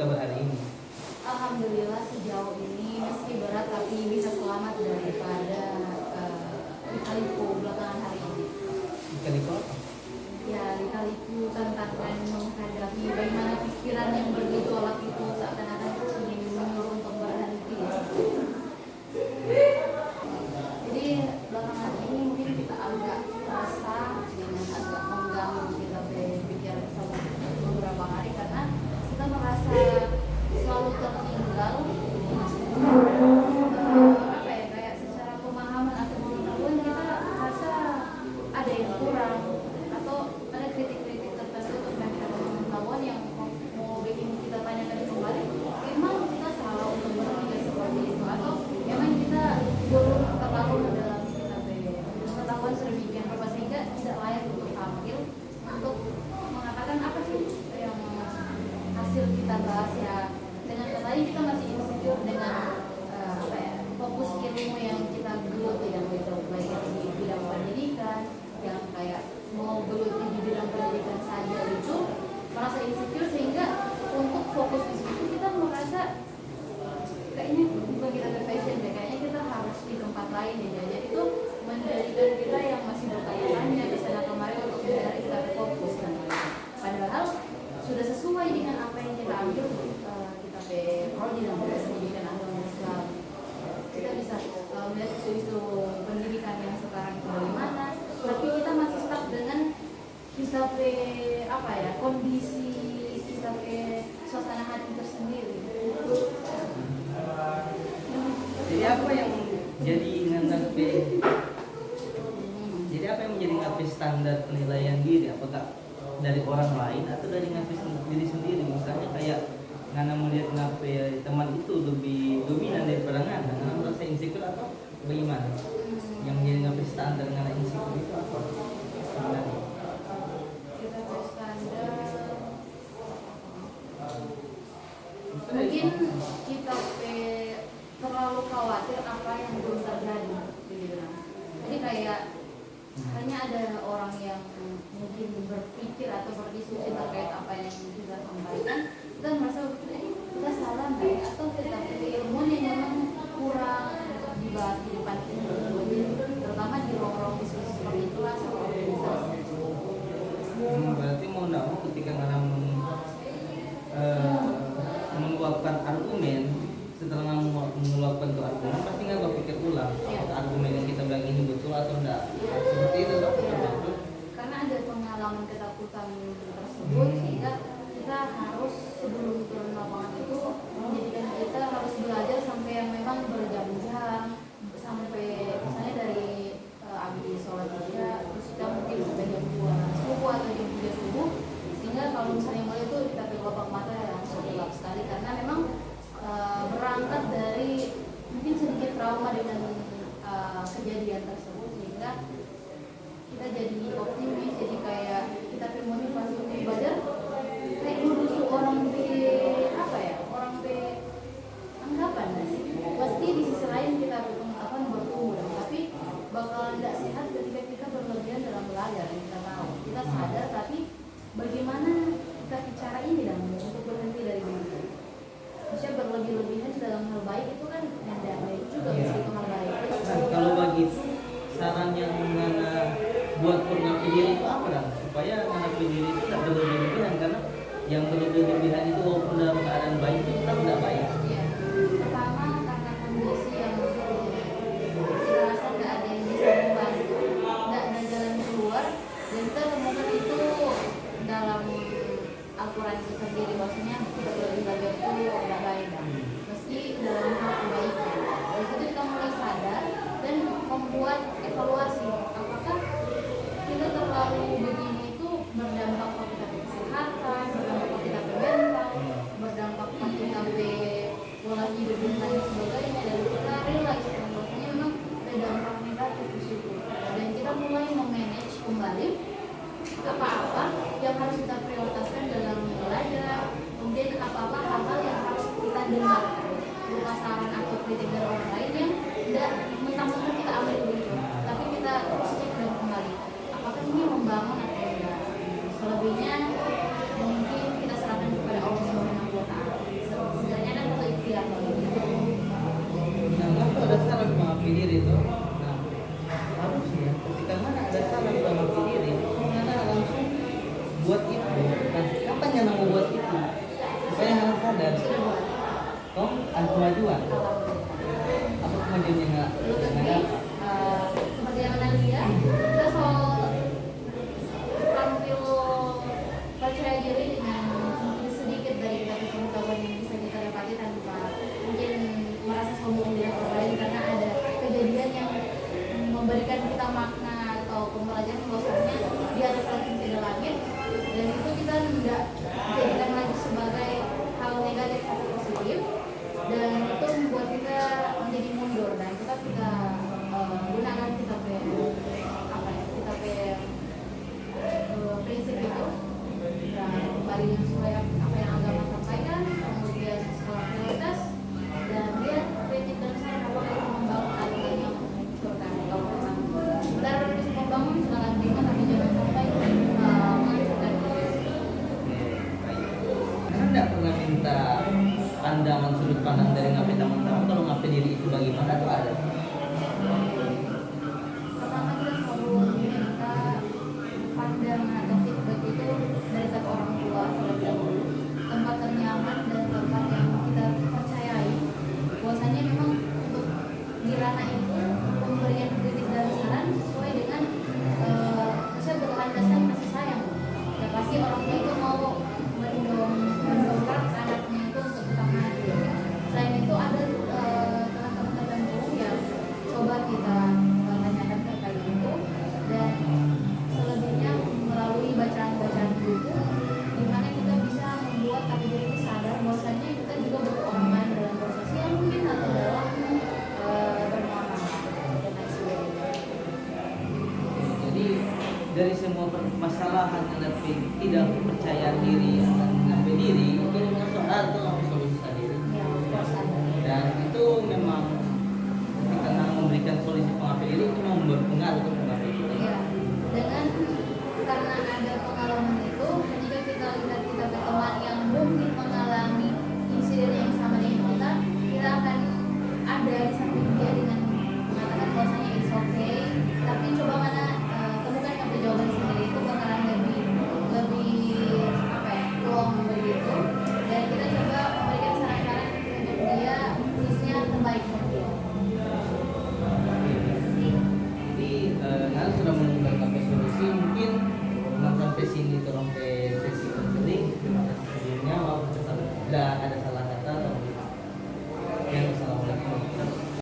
kabar hari ini? Alhamdulillah sejauh ini meski berat tapi bisa selamat daripada lika-liku belakangan hari ini. Lika-liku apa? Ya, lika-liku tantangan menghadapi bagaimana pikiran yang bergejolak itu seakan-akan ingin menyuruh untuk berhenti. Jadi belakangan ini mungkin kita agak merasa dengan agak mengganggu kita berpikiran sama beberapa hari karena kita merasa selalu tertinggal kayak secara pemahaman atau pengetahuan kita merasa ada yang kurang atau ada kritik-kritik tertentu terkait dengan pengetahuan yang mau bikin kita tanyakan kembali memang kita salah untuk berpikir seperti itu atau memang kita belum terlalu mendalam kita pengetahuan sedemikian rupa sehingga tidak layak untuk tampil untuk mengatakan apa sih yang hasil kita bahas ya. Dengan kata lain kita masih insecure dengan fokus ilmu yang kita geluti yang itu baik di bidang pendidikan yang kayak mau geluti di bidang pendidikan saja itu merasa insecure sehingga untuk fokus di situ kita merasa kayaknya bukan kita passion deh, kayaknya kita harus di tempat lain ya. Jadi itu menjadikan kita yang masih bertanya-tanya di sana kemari untuk mencari kita fokus dan padahal sudah sesuai dengan apa yang kita ambil kalau di dalam pendidikan agama Islam kita bisa melihat isu-isu pendidikan yang sekarang itu bagaimana, tapi kita masih stuck dengan kita kondisi kita suasana hati tersendiri. Jadi apa yang menjadi ngapi standar penilaian diri? Apakah dari orang lain atau dari ngapi diri sendiri? Misalnya kayak Ngana melihat ngapi teman itu lebih dominan daripada Ngana merasa insecure atau bagaimana? Yang menjadi ngapi standar Ngana insecure itu apa? Sebenarnya Kita standar mungkin kita terlalu khawatir apa yang belum terjadi gitu. Jadi kayak hanya ada orang yang mungkin berpikir atau berdiskusi terkait apa yang kita sampaikan, kita merasa kita salah nggak ya? Atau kita pilih ilmu yang memang kurang dibahas di depan kita, terutama di ruang-ruang diskusi seperti itulah seperti berarti mau nggak mau ketika Ngana mengeluarkan argumen, setelah mengeluarkan tuh argumen pasti nggak berpikir ulang apakah argumen yang kita bilang ini betul atau enggak. Seperti itu loh. Karena ada pengalaman ketakutan tersebut sehingga kita harus sebelum turun lapangan itu menjadikan kita harus belajar sampai yang memang berjam-jam sampai misalnya dari abis sholat isya terus kita mungkin sampai jam 2 subuh atau jam 3 subuh sehingga kalau misalnya mulai itu kita kelopak mata langsung gelap sekali karena memang berangkat dari mungkin sedikit trauma dengan kejadian tersebut sehingga kita jadi optimis, jadi kayak kita motivasi untuk belajar kayak nuduh orang orang anggapan sih pasti di sisi lain kita akan bertumbuh tapi bakal tidak sehat ketika kita berlebihan dalam belajar yang kita tahu kita sadar tapi bagaimana kita bicara ini dan untuk berhenti dari diri. Maksudnya berlebih-lebihan dalam hal baik itu kan tidak baik juga meskipun hal baik. Kalau bagi saran yang Ngana buat pengapi diri itu apa kan? Supaya mengapi diri itu tidak berlebihan karena yang berlebihan itu walaupun dalam keadaan baik itu tetap tidak baik. Ya. Pertama karena kondisi yang kita rasa tidak ada yang bisa membantu, tidak ada jalan keluar dan kita temukan itu dalam Al-Quran itu sendiri maksudnya berlebih-lebihan itu tidak baik meski dalam hal kebaikan. Dari situ kita mulai sadar dan membuat evaluasi apakah kita terlalu begini itu berdampak pada kita kesehatan, berdampak pada kita mental, berdampak pada kita pola hidup dan lain sebagainya dan kita realize bahwasanya memang ada dampak negatif di situ dan kita mulai memanage kembali apa-apa yang harus kita prioritaskan dalam belajar, kemudian apa-apa hal-hal yang harus kita dengar berupa saran atau kritik dari orang lain yang tidak mentang-mentang kita ambil dulu tapi kita terus cek dan kembali apakah ini membangun atau tidak. kemajuan. Alhamdulillah. Apa kemajuannya nggak? Lebih seperti yang anda lihat, kita soal tampil percaya diri dengan mungkin sedikit dari pengetahuan yang bisa kita dapati tanpa mungkin merasa sombong di orang lain, karena ada kejadian yang memberikan kita makna atau pembelajaran bahwasanya di atas langit tidak langit, dan itu kita tidak jadikan lagi sebagai hal negatif atau positif, dan itu membuat kita menjadi mundur, dan kita gunakan kita prinsip itu, dan kembali sesuai apa yang agama sampaikan, kemudian skala prioritas, dan lihat kritik dan saran apakah itu membangun atau tidak. Kalau memang benar bisa membangun, silakan terima, tapi jangan sampai menghancurkan diri. Karena nggak pernah minta pandangan sudut pandang dari ngapain teman-teman kalau ngapain diri itu bagaimana tuh ada. Pertama kita selalu minta pandangan atau feedback itu dari satu orang tua terlebih dahulu, tempat ternyaman dan tempat yang kita percayai bahwasanya memang untuk di ranah itu pemberian kritik dan saran sesuai dengan saya berlandaskan kasih sayang. Ya pasti orang tua itu mau mendongkrak anaknya itu untuk tetap maju. Selain itu ada teman-teman tertentu yang coba kita tanyakan terkait itu, dan selebihnya melalui bacaan-bacaan buku di mana kita bisa membuat hati diri kita sadar bahwasanya kita juga butuh orang lain dalam proses yang mungkin atau dalam bermuamalah dan lain sebagainya. Jadi dari semua permasalahan tapi tidak kepercayaan diri dan ngapain diri itu memang soal itu harus solusi sendiri. Ya, harus ada. Dan itu memang kita memberikan solusi pengapain diri itu memang berpengaruh untuk pengapain kita. Ya, dengan karena ada pengalaman itu, ketika kita lihat kita ke teman yang mungkin mengalami insiden yang sama dengan kita akan ada di samping dia dengan mengatakan bahwasanya it's okay, tapi coba mana temukan kata jawaban sendiri, itu bakalan lebih apa ya, peluang begitu, dan kita coba memberikan saran-saran untuk dia tulisnya terbaik untuk dia. Jadi nanti sudah menemukan sampai solusi, mungkin sampai sini tolong ke sesi konseling. Terima kasih sebelumnya. Maaf ada